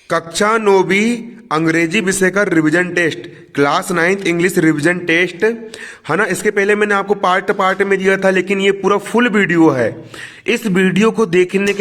कक्षा 9वीं अंग्रेजी विषय का revision test, class 9th English revision test है ना। इसके पहले मैंने आपको पार्ट पार्ट में दिया था, लेकिन ये पूरा फुल वीडियो है। इस वीडियो को देखने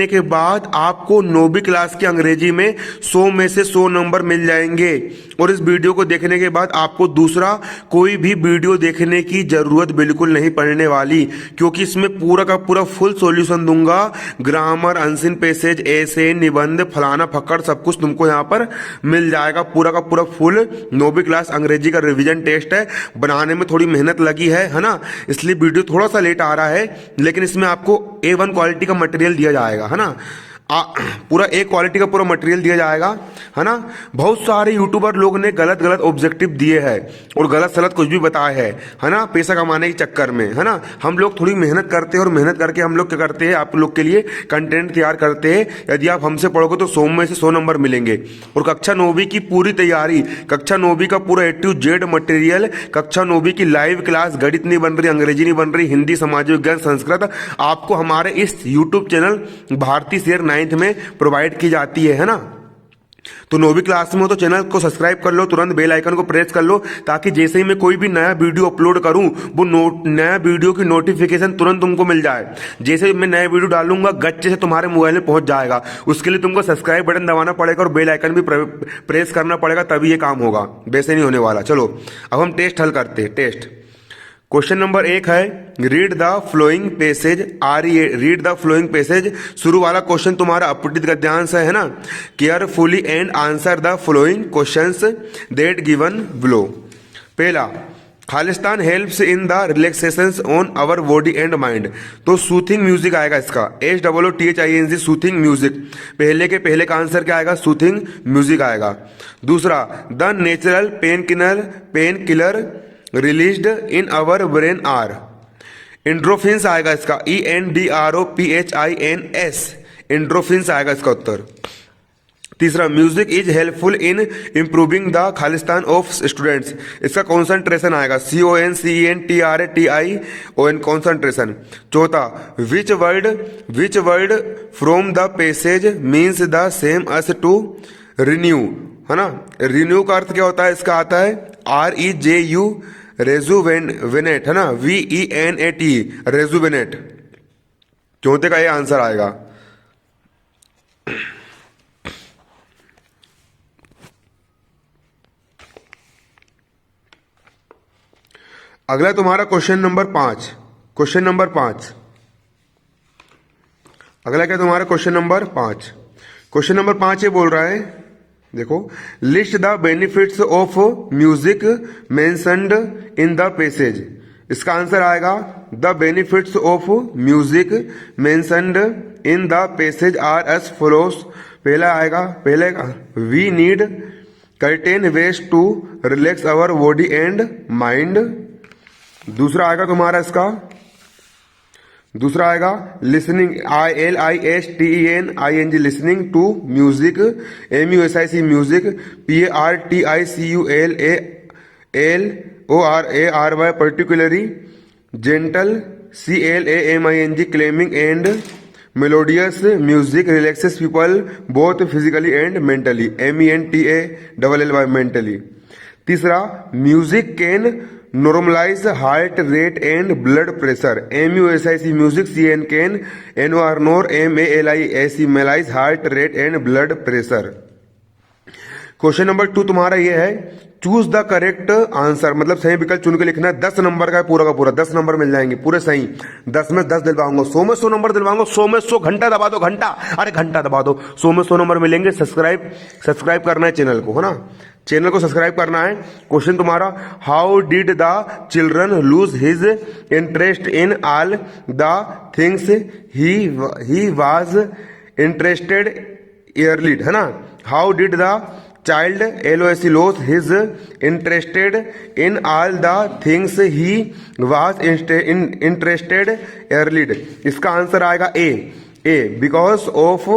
के बाद आपको 9वीं क्लास की अंग्रेजी में 100 में से 100 नंबर मिल जाएंगे। और इस वीडियो को देखने के बाद आपको दूसरा कोई भी वीडियो देखने की जरूरत बिल्कुल नहीं पड़ने वाली, क्योंकि इसमें पूरा का पूरा फुल सॉल्यूशन दूंगा। ग्रामर, अनसीन पैसेज, ऐसे, निबंध, फलाना फक्कड़ सब कुछ तुमको यहाँ पर मिल जाएगा। पूरा का पूरा फुल 9वीं क्लास अंग्रेजी का रिवीजन टेस्ट है। बनाने में थोड़ी मेहनत लगी है ना, इसलिए वीडियो थोड़ा सा लेट आ रहा है, लेकिन इसमें आपको A1 क्वालिटी का मटेरियल दिया जाएगा, है ना। पूरा A क्वालिटी का पूरा मटेरियल दिया जाएगा, है ना। बहुत सारे यूट्यूबर लोग ने गलत गलत ऑब्जेक्टिव दिए हैं और गलत सलत कुछ भी बताया है ना, पैसा कमाने के चक्कर में, है ना। हम लोग थोड़ी मेहनत करते हैं और मेहनत करके हम लोग क्या करते हैं, आप लोग के लिए कंटेंट तैयार करते हैं। यदि आप हमसे पढ़ोगे तो 100 में से 100 नंबर मिलेंगे। और कक्षा 9वीं की पूरी तैयारी, कक्षा 9वीं का पूरा A to Z मटेरियल, कक्षा 9वीं की लाइव क्लास, गणित नहीं बन रही, अंग्रेजी नहीं बन रही, हिंदी, समाज विज्ञान, संस्कृत, आपको हमारे इस यूट्यूब चैनल भारती शेर 9th में प्रोवाइड की जाती है ना। तो 9वीं क्लास में हो तो चैनल को सब्सक्राइब कर लो, तुरंत बेल आइकन को प्रेस कर लो, ताकि जैसे ही मैं कोई भी नया वीडियो अपलोड करूं वो नया वीडियो की नोटिफिकेशन तुरंत तुमको मिल जाए। जैसे मैं नया वीडियो डालूंगा गच्चे से तुम्हारे मोबाइल में पहुंच जाएगा। उसके लिए तुमको सब्सक्राइब बटन दबाना पड़ेगा और बेल आइकन भी प्रेस करना पड़ेगा, तभी ये काम होगा, वैसे नहीं होने वाला। चलो अब हम टेस्ट हल करते हैं। टेस्ट क्वेश्चन नंबर 1 है, read the following passage. Read the following passage, शुरू वाला क्वेश्चन तुम्हारा अपठित गद्यांश है ना। Carefully and answer the following questions that given below. पहला, खालिस्तान helps in the relaxations on our body and mind. तो सूथिंग म्यूजिक आएगा इसका, SOOTHING सूथिंग म्यूजिक। पहले के पहले का आंसर क्या आएगा, सूथिंग म्यूजिक आएगा। दूसरा, the natural pain killer released in our brain are. Endorphins आएगा इसका, ENDROPHINS, एंड्रोफिन्स आएगा इसका उत्तर। तीसरा, music is helpful in improving the खालिस्तान ऑफ स्टूडेंट्स। इसका कॉन्सेंट्रेशन आएगा CONCENTRATION, कॉन्सेंट्रेशन। चौथा, which word from the passage means the same as to renew, है ना। रिन्यू का अर्थ क्या होता है, इसका आता है REJU, रेजुवेनेट, है ना, VENAT, रेजुवेनेट। चौथे का ये आंसर आएगा। अगला तुम्हारा क्वेश्चन नंबर 5। क्वेश्चन नंबर 5 अगला क्या तुम्हारा क्वेश्चन नंबर 5। क्वेश्चन नंबर 5 ये बोल रहा है, देखो, list the benefits of music mentioned in the passage. इसका आंसर आएगा, the benefits of music mentioned in the passage are as follows. पहला आएगा, we need certain ways to relax our body and mind. दूसरा आएगा तुम्हारा इसका, दूसरा आएगा listening, LISTENING, listening to music, MUSIC music, PARTICULALORARY particularly, gentle CLAMING claiming and melodious music relaxes people both physically and mentally, MENTALLY mentally. तीसरा, music can normalize heart rate and blood pressure, MUSIC music CN NOR MALISE मेलाइज heart rate and blood pressure. Question number 2 तुम्हारा ये है, choose the correct answer, मतलब सही विकल्प चुन के लिखना है। 10 नंबर का है पूरा का पूरा, 10 नंबर मिल जाएंगे पूरे सही। 10 में 10 दिलवाऊंगा, 100 में 100 नंबर दिलवाऊंगा, 100 में 100। घंटा दबा दो, घंटा, अरे घंटा दबा दो, 100 में 100 नंबर मिलेंगे। सब्सक्राइब करना है चैनल को, है ना, चैनल को सब्सक्राइब करना है। क्वेश्चन तुम्हारा, how did the children lose his interest in all the things he was interested early, है ना। How did the child LOS lose his interested in all the things he was interested early। इसका answer आएगा A, because of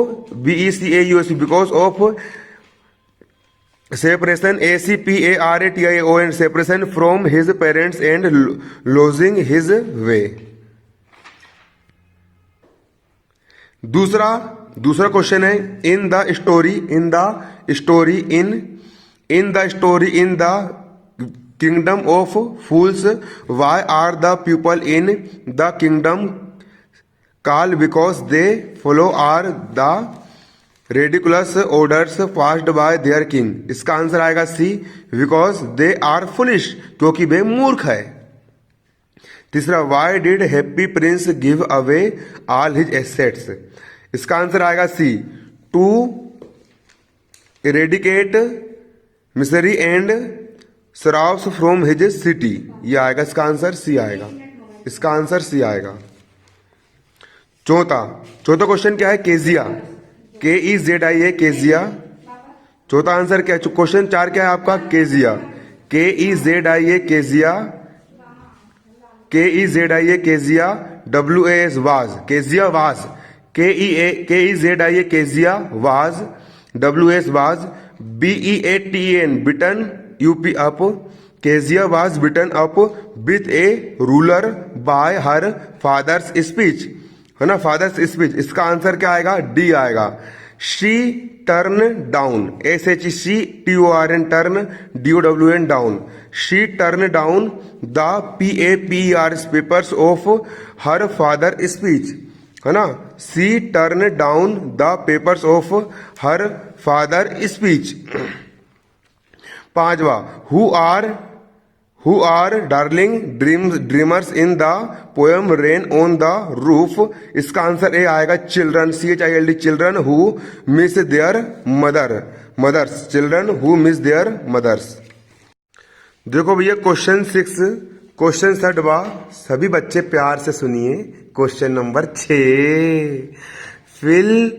BECAUS, because of separation, ACPARATION, separation from his parents and losing his way। दूसरा, दूसरा question है in the story in the kingdom of fools why are the people in the kingdom called because they follow are the ridiculous orders passed by their king. इसका answer आएगा C, because they are foolish, क्योंकि वे मूर्ख है। तीसरा, why did Happy Prince give away all his assets. इसका answer आएगा C, to eradicate misery and sorrows from his city. ये आएगा इसका आंसर सी आएगा, इसका आंसर सी आएगा। चौथा क्वेश्चन क्या है, केजिया, KEZIA केजिया। चौथा आंसर क्या है, क्वेश्चन 4 क्या है आपका, Kezia, KEZIA Kezia, Kezia, WAS was, Kezia was, KEZIA Kezia was, WAS was, BEATEN beaten UP up, Kezia was beaten up with a ruler by her father's speech, है ना, fathers speech. इसका answer क्या आएगा, D आएगा। She turn down, SHETORN turn DOWN down, she turn down the PAPERS papers of her father speech, है ना, she turn down the papers of her father speech. पांचवा, who are darling dreamers in the poem rain on the roof. इसका answer A आएगा, children, CHILD children who miss their mothers, children who miss their mothers. देखो भैया question 6, question 6 सभी बच्चे प्यार से सुनिए। Question number 6, fill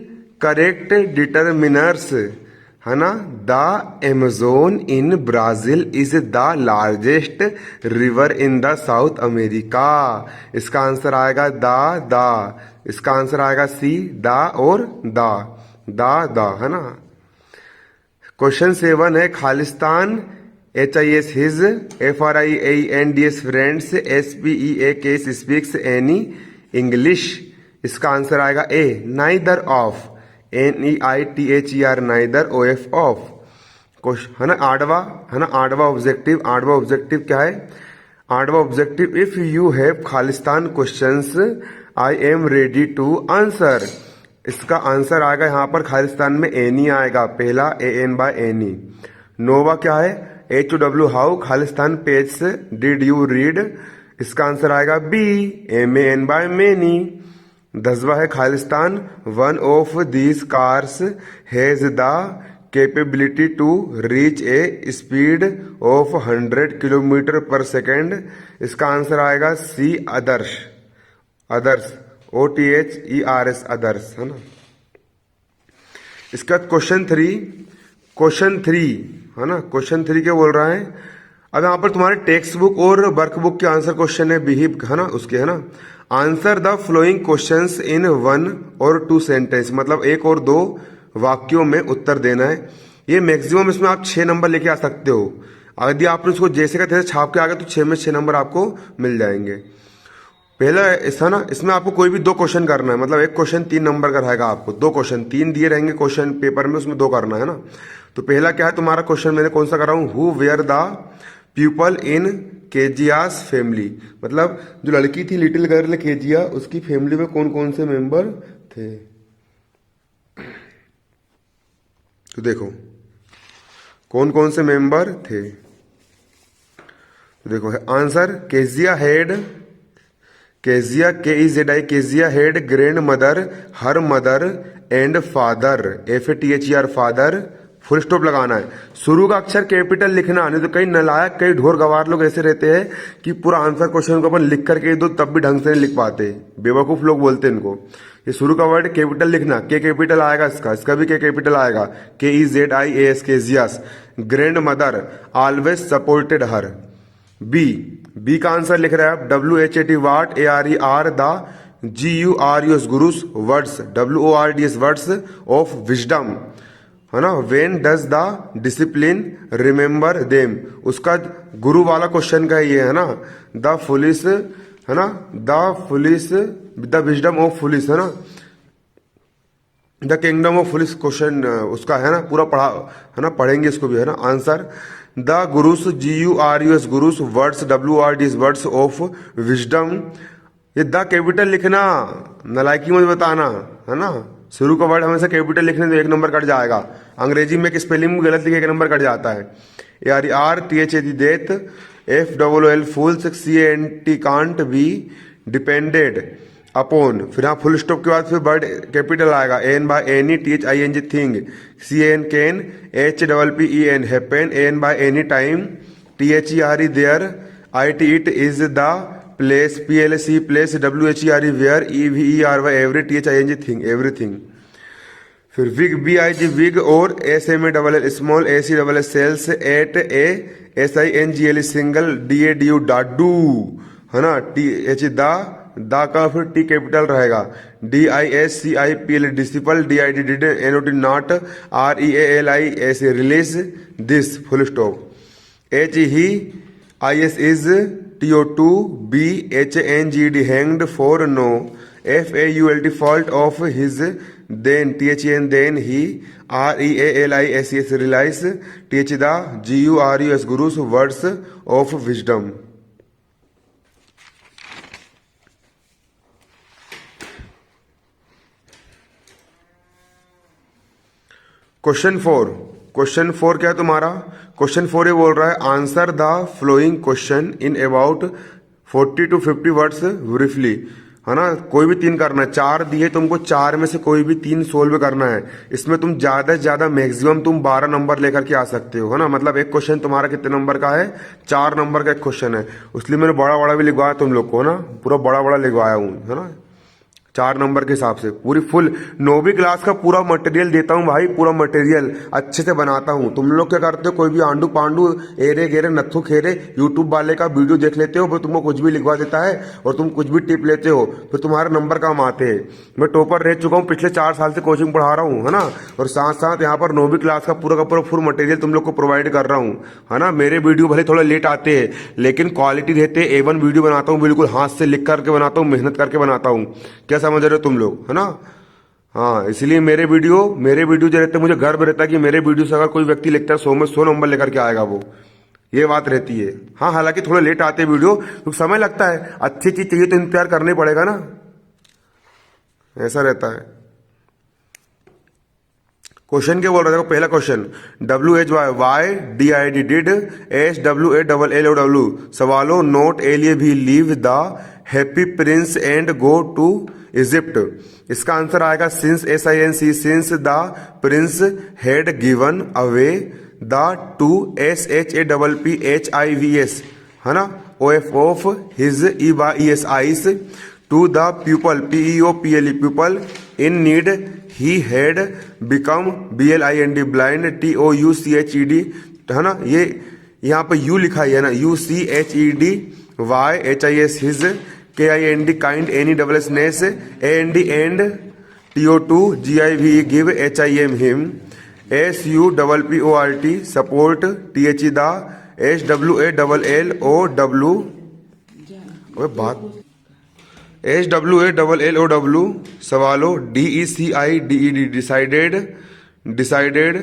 correct determiners, है ना। The Amazon in Brazil is the largest river in the South America. इसका आंसर आएगा द, इसका आंसर आएगा सी, द और द, है ना। क्वेश्चन 7 है, खालिस्तान HIS his, FRIANDS friends, SPEAK speaks any English. इसका आंसर आएगा A, neither of, NEITHER neither OF of, है ना। आठवां ऑब्जेक्टिव क्या है, आठवां ऑब्जेक्टिव, इफ यू हैव खालिस्तान questions I am ready to answer. इसका आंसर आएगा यहाँ पर खालिस्तान में एनी आएगा, पहला AN बाय एनी। नोवा क्या है, HOW हाउ खालिस्तान पेज डिड यू रीड। इसका आंसर आएगा बी, MAN बाय मेनी। 10वां है, खालिस्तान one of these cars has the capability to reach a speed of 100 kilometre per second. इसका आंसर आएगा सी, अदर्स, OTHERS अदर्स, है ना। इसका क्वेश्चन 3, है ना। क्वेश्चन 3 क्या बोल रहा है, अब यहाँ पर तुम्हारे टेक्स्ट बुक और वर्कबुक के आंसर क्वेश्चन है बिहीव, है ना, उसके, है ना। Answer the following questions in 1 और 2 सेंटेंस, मतलब 1 और 2 वाक्यों में उत्तर देना है। ये मैक्सिमम इसमें आप 6 नंबर लेके आ सकते हो। यदि आपने उसको जैसे का तैसे छाप के आ गए तो 6 में 6 नंबर आपको मिल जाएंगे। पहला ऐसा ना, इसमें आपको कोई भी 2 क्वेश्चन करना है, मतलब एक क्वेश्चन 3 नंबर का रहेगा, आपको 2 क्वेश्चन 3 दिए रहेंगे क्वेश्चन पेपर में, उसमें 2 करना है ना। तो पहला क्या है तुम्हारा क्वेश्चन, मैंने कौन सा कर रहा हूँ, who were the people in Kezia's family, मतलब जो लड़की थी लिटिल गर्ल केजिया, उसकी फैमिली में कौन कौन से मेंबर थे। तो देखो कौन कौन से मेंबर थे, तो देखो answer, Kezia head, Kezia KEZI Kezia head grand mother, her mother and father, FATHER father, full stop लगाना है। शुरू का अक्षर कैपिटल लिखना, नहीं तो कई नलायक कई ढोर गवार लोग ऐसे रहते हैं कि पूरा आंसर क्वेश्चन को अपन लिख करके दो तब भी ढंग से नहीं लिख पाते, बेवकूफ लोग बोलते हैं इनको। ये शुरू का वर्ड कैपिटल लिखना, के कैपिटल आएगा इसका भी के कैपिटल आएगा, KEZIAS Kezia's. Grandmother always supported her. B का आंसर लिख रहे हैं आप, WHAT what, ARER the, GURUS gurus, words WORDS words of wisdom, है ना। When does the discipline remember them, उसका गुरु वाला क्वेश्चन का ये है ना। द फुलिस, है ना, द विजडम ऑफ फुलिस, है ना। The kingdom of fools question उसका है ना पूरा पढ़ा है ना, पढ़ेंगे इसको भी है ना। Answer the gurus GURUS gurus words WRDs words of wisdom. ये द कैपिटल लिखना, नलायकी मत बताना है ना। शुरू का वर्ड हमेशा कैपिटल लिखने तो 1 नंबर कट जाएगा। अंग्रेजी में एक स्पेलिंग गलत लिखे 1 नंबर कट जाता है। ARTHAD death, FOOL fools, CANT can't be depended upon. फिर यहाँ फुल स्टॉप के बाद फिर वर्ड कैपिटल आएगा। AN by any, THING thing, CAN can, HPPEN happen, AN by any time, THERE there, IT it is the place, PLC place, WHERE where, EVERY every, THING thing everything. फिर wig BIG wig और SMALL small, ACSS sales, eight SINGL single, DADU Dadu है ना। TH दा का फिर T capital रहेगा। DISCIPL disciple, DID did, NOT not, REALI ऐसे realise this full stop. H he, IS is, TO2 B HNGD hanged for no, FAULT fault of his, then THEN then he, REALISES realize, TH the GURUS gurus words of wisdom। Question 4 क्या है तुम्हारा? Question 4 ये बोल रहा है answer the flowing question in about 40 to 50 words briefly, है ना। कोई भी 3 करना है, 4 दिए तुमको, 4 में से कोई भी 3 सोल्व करना है। इसमें तुम ज्यादा से ज्यादा मैक्सिमम तुम 12 नंबर लेकर के आ सकते हो, है ना। मतलब एक क्वेश्चन तुम्हारा कितने नंबर का है? 4 नंबर का एक क्वेश्चन है, इसलिए मैंने बड़ा बड़ा भी लिखवाया तुम लोग को, है ना। पूरा बड़ा बड़ा लिखवाया हूँ, है ना। 4 नंबर के हिसाब से पूरी फुल 9वीं क्लास का पूरा मटेरियल देता हूँ भाई, पूरा मटेरियल अच्छे से बनाता हूँ। तुम लोग क्या करते हो, कोई भी आंडू पांडू एरे गेरे नत्थु खेरे यूट्यूब वाले का वीडियो देख लेते हो, फिर तुमको कुछ भी लिखवा देता है और तुम कुछ भी टिप लेते हो, फिर तुम्हारे नंबर कम आते हैं। मैं टॉपर रह चुका हूँ, पिछले 4 साल से कोचिंग पढ़ा रहा हूँ, है ना। और साथ साथ यहाँ पर 9वीं क्लास का पूरा फुल मटेरियल तुम लोग को प्रोवाइड कर रहा हूँ, है ना। मेरे वीडियो भले थोड़ा लेट आते हैं, लेकिन क्वालिटी रहते A1 वीडियो बनाता हूँ, बिल्कुल हाथ से लिख करके बनाता हूँ, मेहनत करके बनाता हूँ। क्या समझ रहे हो तुम लोग, है ना। हाँ, इसलिए मेरे वीडियो जो रहते हैं, मुझे गर्व रहता है कि मेरे वीडियो से अगर कोई व्यक्ति लिखता है 100 में 100 नंबर लेकर के आएगा वो, ये बात रहती है। हाँ, हालांकि थोड़ा लेट आते हैं वीडियो, तो समय लगता है, अच्छी चीज चाहिए तो इंतजार करना ही पड़ेगा ना, ऐसा रहता है। क्वेश्चन क्या बोल रहा था? पहला question WHY DID did, SWALLOW swallow, not एलिए भी leave the Happy Prince and go to Egypt. इसका आंसर आएगा since SINC since the prince had given away the two SHAPPHIVS, है ना, OF his EYES eyes, to the people PEOPLE people in need, he had become BLIND blind, TOUCHED, है ना। ये यहाँ पे you लिखा है ना, UCHED YHIS his, KIND kind, NESS AND and, TO2 GIVE give, HIM him, SUPPORT support, THE the, SWALLOW बात, SWALLOW swallow, DECIDED decided,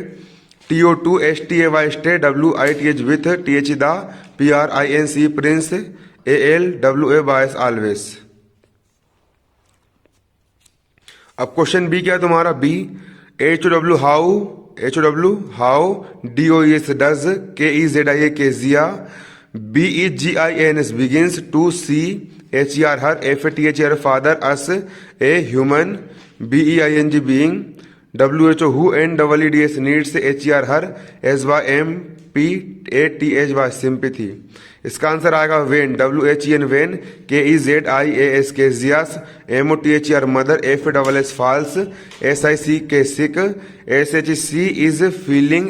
TO2 STAY stay, WITH with, TH the, PRINC prince, ALWA बायस always. अब question B क्या है तुम्हारा? B HOW how, DOES does, KEZIA Kezia, BEGINS begins, to see HER her, FATHER father, as a human, BEING being, WHO who and EEDS needs, HER her, SYMPATH by sympathy. इसका answer आएगा when, WHEN when, KEZIAS Kezia's, MOTHER mother, FASS falls, SIC के sick, SHC is feeling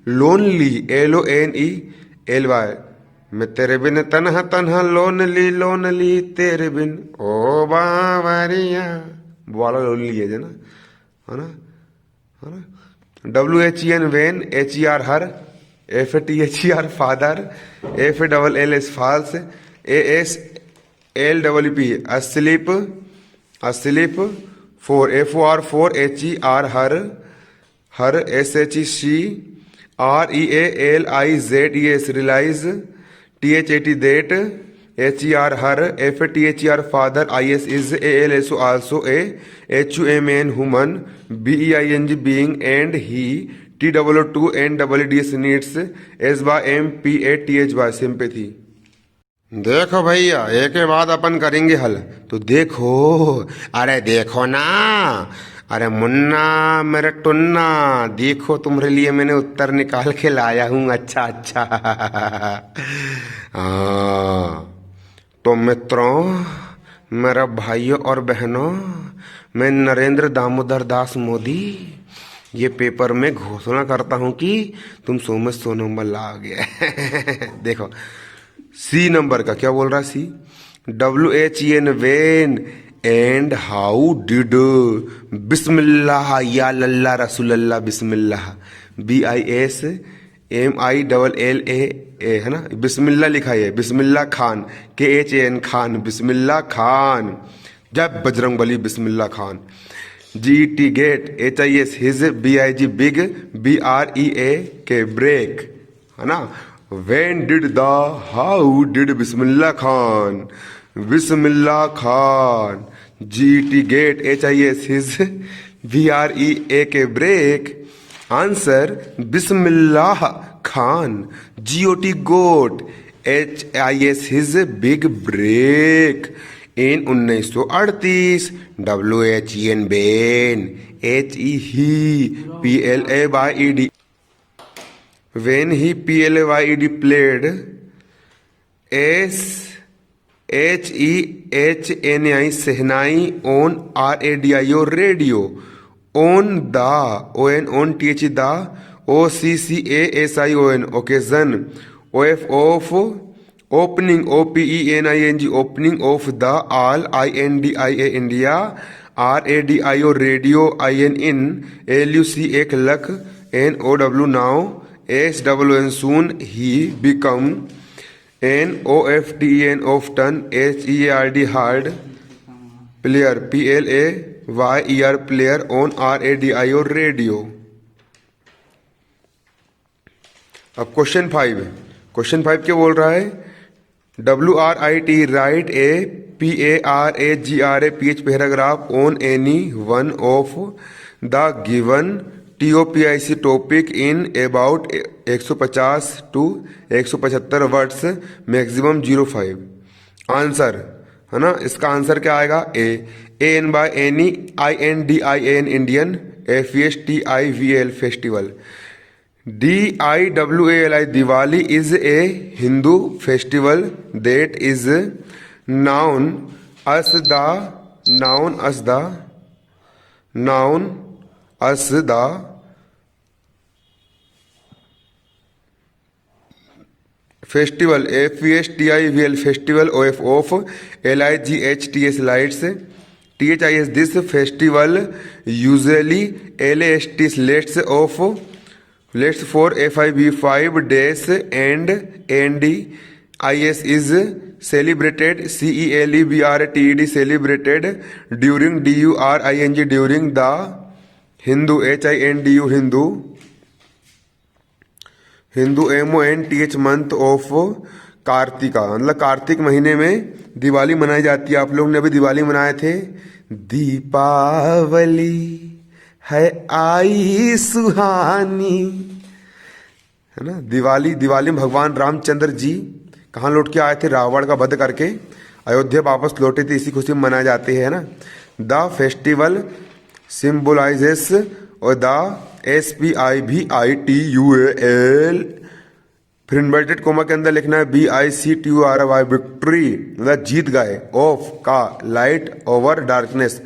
lonely, LONELY, मैं तेरे बिन तन्हा तन्हा lonely तेरे बिन ओ बावरिया, वाला lonely है ना, है ना। WHEN when, HER her, FATHER father, FALLS falls, ASLPP asleep, for, FOR for, HER her, her SHEC, REALIZES realise, THAT that, HER her, FATHER father, IS is, ALSO also, HUMAN human, BEING being and he, TOO NEEDS needs, SMPATH sympathy. देखो भैया एक के बाद अपन करेंगे हल, तो देखो, अरे देखो ना, अरे मुन्ना मेरे टुन्ना, देखो तुम्हारे लिए मैंने उत्तर निकाल के लाया हूं। अच्छा अच्छा हाँ, तो मित्रों, मेरे भाइयों और बहनों, मैं नरेंद्र दामोदर दास मोदी ये पेपर में घोषणा करता हूं कि तुम 100 में 100 नंबर ला गए। देखो सी नंबर का क्या बोल रहा है, C, WHEN when and how did, Bismillah या लल्ला रसूलल्लाह बिस्मिल्लाह, BISMILLA है ना, बिस्मिल्लाह लिखा है, बिस्मिल्लाह खान, KHAN खान, बिस्मिल्लाह खान, जब Bajrangbali Bismillah Khan. GET gate, HIS his, BIG big, BREA के ब्रेक, है ना। When did the, how did Bismillah Khan, Bismillah Khan, GET gate, HIS his, BREA के break, answer Bismillah Khan, GOT goat, HIS his big break in 1938, WHEN Ben, HE he, PLAYED when he PLAYED played, SHEHNI Sehnai on RADIO radio, on the, on TH the, OCCASION occasion, OF of, opening, OPENING opening of the, all INDIA India, RADIO radio, IN in, LUC एक luck, NOW now, SWN soon, he become, NOFTEN often, HEARD hard, player, PLAYER player on RADIO radio। अब question 5, question 5 क्या बोल रहा है, WRIT right A PARAGRA paragraph on any one of the given TOPIC topic in about 150 to 175 words, maximum 05। Answer है ना, इसका answer क्या आएगा, AN by any, INDIAN Indian, FESTIVAL festival, DIWALI Diwali is a Hindu festival that is noun us the, noun us the, noun us the festival, FESTIVAL festival of LIGHTS lights, THIS this festival usually LAST let's of, let's for FIB5 days and NDIS is celebrated, CELEBRATED celebrated during, DURING during the Hindu, HINDU Hindu, Hindu MONTH month of Kartika, मतलब कार्तिक महीने में दिवाली मनाई जाती है। आप लोग ने अभी दिवाली मनाए थे, दीपावली है आई सुहानी, है ना। दिवाली, दिवाली में भगवान रामचंद्र जी कहाँ लौट के आए थे, रावण का वध करके अयोध्या वापस लौटे थे, इसी खुशी में मनाए जाते हैं ना। द फेस्टिवल सिंबलाइजेस, और द SPIVITUAL, फिर इन्वर्टेड कोमा के अंदर लिखना है BICTURY, विक्ट्री मतलब जीत गए, ऑफ का, लाइट ओवर डार्कनेस,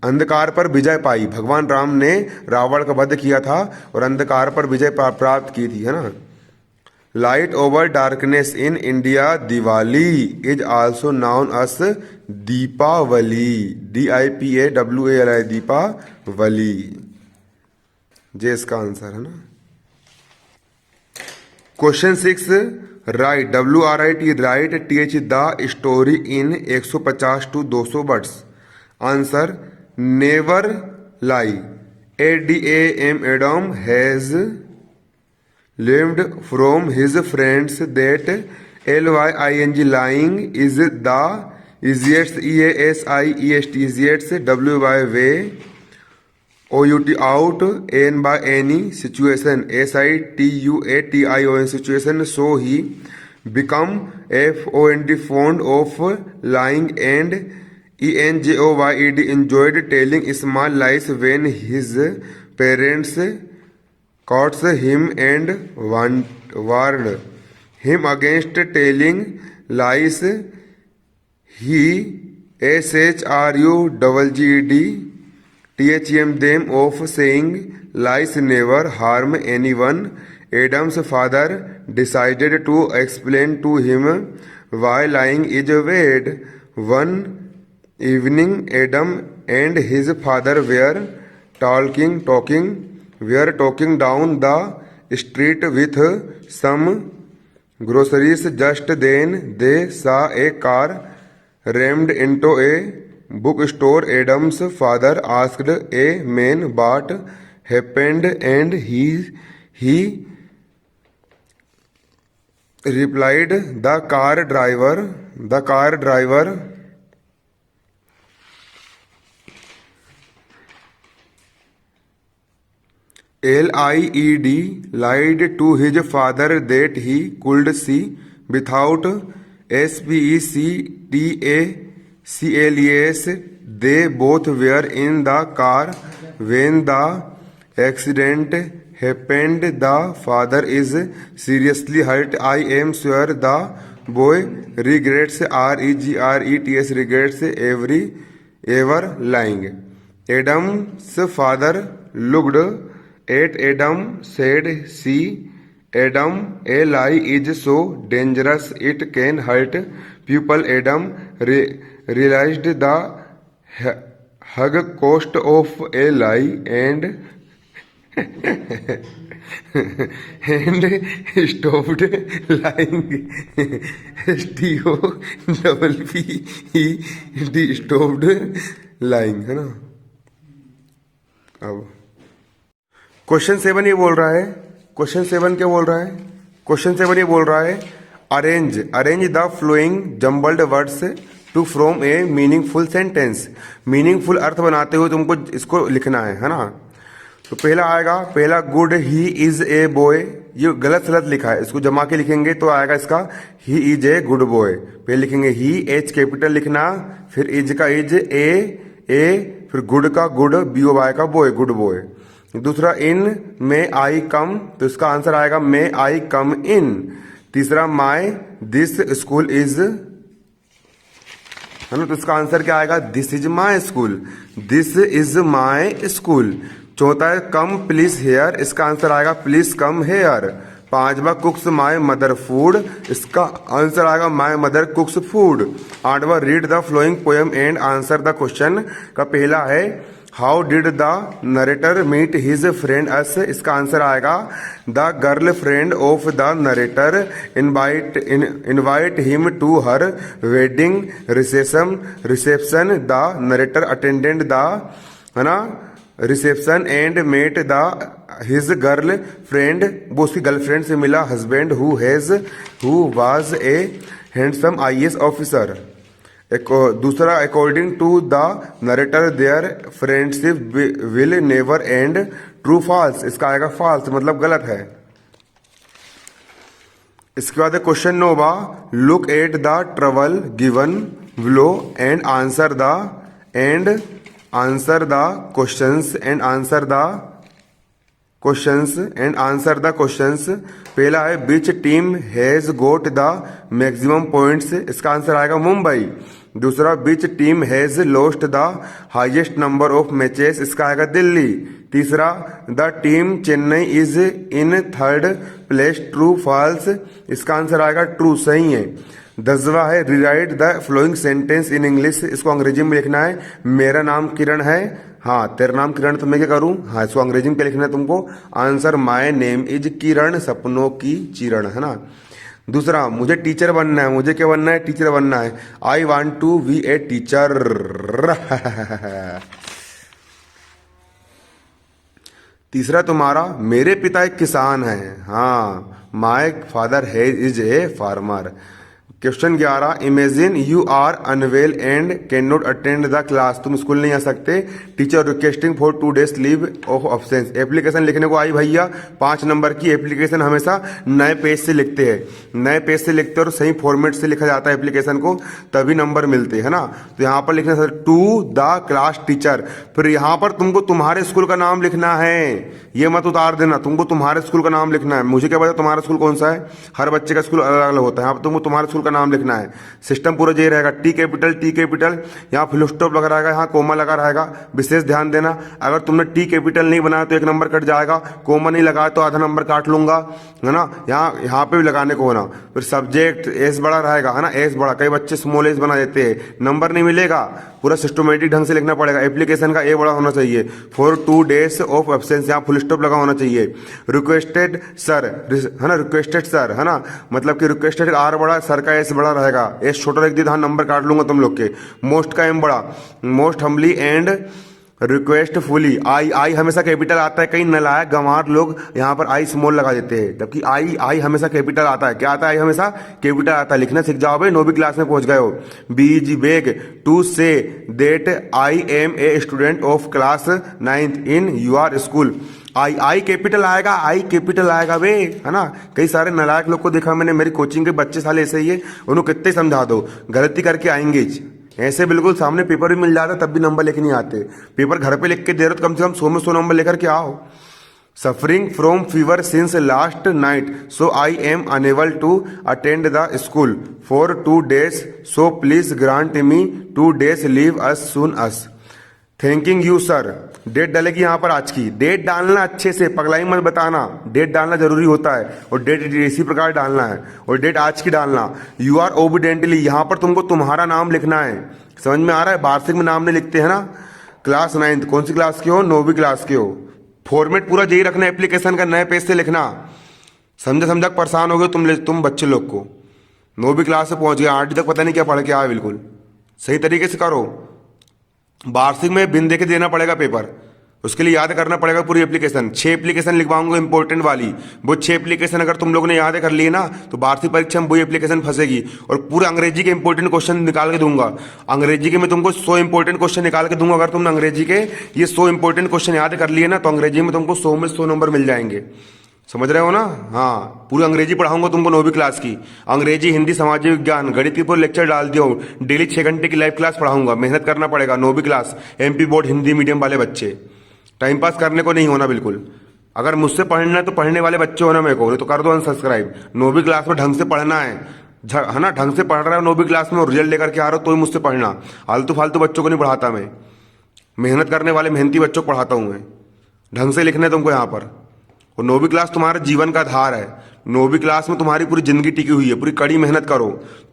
अंधकार पर विजय पाई। भगवान राम ने रावण का वध किया था और अंधकार पर विजय प्राप्त की थी, है ना। Light over darkness in India, Diwali is also known as Deepavali, DIPAWALI Deepavali, जे इसका आंसर है ना। Question 6, write, WRIT write TH the story in 150 to 200 words. Answer never lie. ADAM Adam has learned from his friends that lying lying is the easiest EASIEST easiest WY out N by any situation SITUATION situation, so he become FOND fond of lying and ENJOYED enjoyed telling small lies when his parents caught him and warned him against telling lies. He SHRUGGED them of saying lies never harm anyone. Adam's father decided to explain to him why lying is bad. One evening, Adam and his father were talking down the street with some groceries. Just then they saw a car rammed into a bookstore. Adam's father asked a man what happened, and he replied, the car driver LIED lied to his father that he could see without SPECTACLES. They both were in the car when the accident happened. The father is seriously hurt. I am sure the boy regrets regrets ever lying. Adam's father looked at Adam, said, see, Adam, a lie is so dangerous it can hurt people. Adam realized the hug cost of a lie and stopped lying. STOPPED stopped lying, है ना। अब question 7 ये बोल रहा है, question 7 क्या बोल रहा है, क्वेश्चन 7 ये बोल रहा है arrange the following jumbled words to from a meaningful sentence. Meaningful अर्थ बनाते हुए तुमको इसको लिखना है ना। तो पहला आएगा, पहला good he is a boy, ये गलत सलत लिखा है, इसको जमा के लिखेंगे तो आएगा इसका he is a good boy. पहले लिखेंगे ही, एच कैपिटल लिखना, फिर इज का इज, ए फिर गुड का गुड, BOY का बॉय, गुड बॉय। दूसरा इन में आई कम, तो इसका आंसर आएगा मे आई कम इन। तीसरा माई दिस स्कूल इज, है ना, तो इसका आंसर क्या आएगा, this is my school, this is my school. चौथा है कम प्लीज हेयर, इसका आंसर आएगा प्लीज कम हेयर। पांचवा कुक्स माई मदर फूड, इसका आंसर आएगा माई मदर कुक्स फूड। आठवां read the following poem and answer the question का पहला है how did the narrator meet his friend as, इसका आंसर आएगा the girlfriend of the narrator invite him to her wedding reception. The narrator attended the, है ना, reception and met the his girlfriend, वो उसकी girlfriend से मिला, husband who was a handsome IAS officer. दूसरा according to the narrator their friendship will never end, true false, इसका आएगा false, मतलब गलत है। इसके बाद question 9 look at the table given below and answer the questions and answer the questions. पहला है which team has got the maximum points, इसका आंसर आएगा मुंबई। दूसरा which team has lost the highest number of matches, इसका आएगा दिल्ली। तीसरा the team Chennai is in third place, true false, इसका answer आएगा ट्रू, सही है। 10वां है rewrite the following sentence in English, इसको अंग्रेजी में लिखना है। मेरा नाम किरण है, हाँ तेरा नाम किरण, तो मैं क्या करूं, हाँ इसको अंग्रेजी में क्या लिखना है तुमको, आंसर माय नेम इज किरण, सपनों की चिरण, है ना। दूसरा, मुझे टीचर बनना है। मुझे क्या बनना है? टीचर बनना है। I want to be a teacher. तीसरा तुम्हारा, मेरे पिता एक किसान हैं। हाँ, माई फादर है is a farmer. Question 11, imagine you are unwell and can not attend the class. तुम स्कूल नहीं आ सकते। Teacher requesting for 2 days leave of absence. Application लिखने को आई भैया 5 नंबर की। एप्लीकेशन हमेशा नए पेज से लिखते हैं, नए पेज से लिखते हैं और सही फॉर्मेट से लिखा जाता है एप्लीकेशन को, तभी नंबर मिलते हैं ना। तो यहाँ पर लिखना sir to the class teacher. फिर यहाँ पर तुमको तुम्हारे स्कूल का नाम लिखना है, ये मत उतार देना। तुमको तुम्हारे स्कूल का नाम लिखना है। मुझे क्या पता तुम्हारा स्कूल कौन सा है, हर बच्चे का स्कूल अलग अलग होता है। यहाँ पर तुमको तुम्हारे स्कूल का नाम लिखना है। सिस्टम पूरा ये रहेगा, टी कैपिटल, यहाँ फुल स्टॉप लगा रहेगा, यहाँ कोमा लगा रहेगा। विशेष ध्यान देना, अगर तुमने टी कैपिटल नहीं बनाया तो 1 नंबर कट जाएगा, कोमा नहीं लगाया तो आधा नंबर काट लूंगा, है ना। यहाँ पे भी लगाने को होना। फिर सब्जेक्ट एस बड़ा रहेगा, है ना, एस बड़ा। कई बच्चे स्मॉल एस बना देते हैं, नंबर नहीं मिलेगा। पूरा सिस्टमेटिक ढंग से लिखना पड़ेगा। एप्लीकेशन का ए बड़ा होना चाहिए। फॉर 2 days ऑफ एब्सेंस, यहाँ फुल स्टॉप लगा होना चाहिए। रिक्वेस्टेड सर, है ना, रिक्वेस्टेड सर, है ना, मतलब कि रिक्वेस्टेड आर बड़ा, सर का एस बड़ा रहेगा। एस छोटा रख दिया, नंबर काट लूंगा तुम लोग के। मोस्ट का एम बड़ा, मोस्ट हम्बली एंड रिक्वेस्टफुली। आई हमेशा कैपिटल आता है। कई नलायक गंवार लोग यहाँ पर आई स्मॉल लगा देते हैं, जबकि आई हमेशा कैपिटल आता है। क्या आता है? आई हमेशा कैपिटल आता है। लिखना सीख जाओ भाई, 9वीं क्लास में पहुंच गए हो। बीज beg to say that I am a student of class 9th in your school. I capital आएगा, आई कैपिटल आएगा बे, है ना। कई सारे नालायक लोग को देखा मैंने, मेरी कोचिंग के बच्चे साले ऐसे ही है। उन्हें कितने समझा दो, गलती करके आएंगे ऐसे बिल्कुल सामने पेपर भी मिल जाता तब भी नंबर लेके नहीं आते। पेपर घर पे लिख के दे रहे तो कम से कम 100 में 100 नंबर लेकर के आओ। Suffering from fever since last night so I am unable to attend the school for 2 days so please grant me 2 days leave as soon as. Thanking you sir. Date डालेगी यहाँ पर आज की। डेट डालना अच्छे से, पगलाई मत बताना। डेट डालना जरूरी होता है और डेट इसी प्रकार डालना है और डेट आज की डालना। यू आर ओबिडेंटली, यहाँ पर तुमको तुम्हारा नाम लिखना है। समझ में आ रहा है? वार्षिक में नाम नहीं लिखते हैं ना। क्लास 9th, कौन सी क्लास के हो? 9वीं क्लास के हो। फॉर्मेट पूरा यही रखना, एप्लीकेशन का नए पेज से लिखना। समझा परेशान हो गए तुम बच्चे लोग को। 9वीं क्लास से पहुंच गए, 8वीं तक पता नहीं क्या पढ़ के आए। बिल्कुल सही तरीके से करो। वार्षिक में बिन देखे देना पड़ेगा पेपर, उसके लिए याद करना पड़ेगा पूरी एप्लीकेशन। 6 एप्लीकेशन लिखवाऊंगा इंपॉर्टेंट वाली। वो 6 एप्लीकेशन अगर तुम लोगों ने याद कर लिए ना तो वार्षिक परीक्षा में वही एप्लीकेशन फंसेगी। और पूरे अंग्रेजी के इंपॉर्टेंट क्वेश्चन निकाल के दूंगा। अंग्रेजी के मैं तुमको 100 इंपॉर्टेंट क्वेश्चन निकाल के दूंगा। अगर तुमने अंग्रेजी के ये 100 इंपॉर्टेंट क्वेश्चन याद कर लिए ना तो अंग्रेजी में तुमको 100 में 100 नंबर मिल जाएंगे। समझ रहे हो ना? हाँ, पूरी अंग्रेजी पढ़ाऊंगा तुमको 9वीं क्लास की। अंग्रेजी, हिंदी, सामाजिक विज्ञान, गणित की पूरे लेक्चर डाल दिया हूँ। डेली 6 घंटे की लाइव क्लास पढ़ाऊंगा। मेहनत करना पड़ेगा। 9वीं class MP board Hindi medium वाले बच्चे, टाइम पास करने को नहीं होना बिल्कुल। अगर मुझसे पढ़ना है तो पढ़ने वाले बच्चे होना मेरे को, नहीं तो कर दो अनसब्सक्राइब। 9वीं क्लास में ढंग से पढ़ना है ना, ढंग से पढ़ रहा है 9वीं क्लास में और रिजल्ट लेकर के आ रहा हो तो ही मुझसे पढ़ना। आलतू फालतू बच्चों को नहीं पढ़ाता मैं, मेहनत करने वाले मेहनती बच्चों को पढ़ाता हूँ मैं। ढंग से लिखना है तुमको यहाँ पर। और 9वीं क्लास तुम्हारे जीवन का आधार है। 9वीं क्लास में तुम्हारी पूरी जिंदगी टिकी हुई है। पूरी कड़ी मेहनत करो।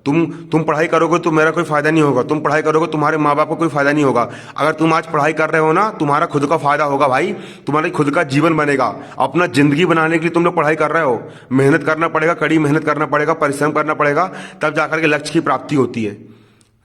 तुम पढ़ाई करोगे तो मेरा कोई फायदा नहीं होगा। तुम पढ़ाई करोगे तुम्हारे माँ बाप को कोई फायदा नहीं होगा। अगर तुम आज पढ़ाई कर रहे हो ना, तुम्हारा खुद का फायदा होगा भाई। तुम्हारी खुद का जीवन बनेगा। अपना जिंदगी बनाने के लिए तुम लोग पढ़ाई कर रहे हो। मेहनत करना पड़ेगा, कड़ी मेहनत करना पड़ेगा, परिश्रम करना पड़ेगा, तब जाकर के लक्ष्य की प्राप्ति होती है।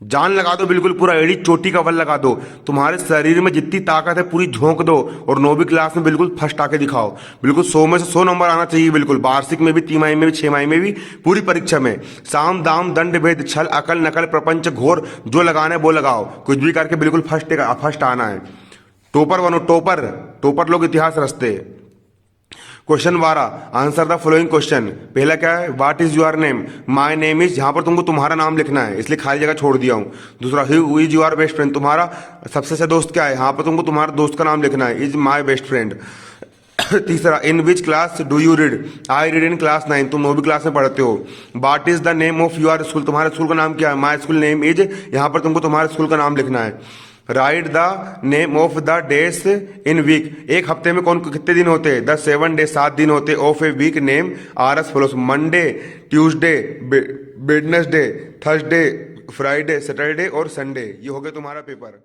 जान लगा दो बिल्कुल, पूरा एड़ी चोटी का बल लगा दो। तुम्हारे शरीर में जितनी ताकत है पूरी झोंक दो और 9वीं क्लास में बिल्कुल फर्स्ट आके दिखाओ। बिल्कुल 100 में से 100 नंबर आना चाहिए बिल्कुल। वार्षिक में भी, तिमाही में भी, 6 में भी, पूरी परीक्षा में। साम दाम दंड भेद छल अकल नकल प्रपंच घोर, जो लगाना है वो लगाओ। कुछ भी करके बिल्कुल फर्स्ट आना है। टॉपर बनो, टॉपर लोग इतिहास रचते हैं। Question 12, answer the following question. पहला क्या है? What is your name? My name is, यहाँ पर तुमको तुम्हारा नाम लिखना है, इसलिए खाली जगह छोड़ दिया हूँ। दूसरा, who is your best friend? तुम्हारा सबसे अच्छा दोस्त क्या है? यहाँ पर तुमको तुम्हारा दोस्त का नाम लिखना है, इज माय बेस्ट फ्रेंड। तीसरा, in which class do you read? I read in class 9। तुम 9वीं क्लास में पढ़ते हो। What is the name of your school? तुम्हारे स्कूल का नाम क्या है? माय स्कूल नेम इज, यहाँ पर तुमको तुम्हारे स्कूल का नाम लिखना है। Write the name of the days in week. एक हफ्ते में कितने दिन होते हैं? 7 days, 7 दिन होते हैं। Of a week name are as follows. Monday, Tuesday, Wednesday, Thursday, Friday, Saturday और संडे। ये हो गया तुम्हारा पेपर।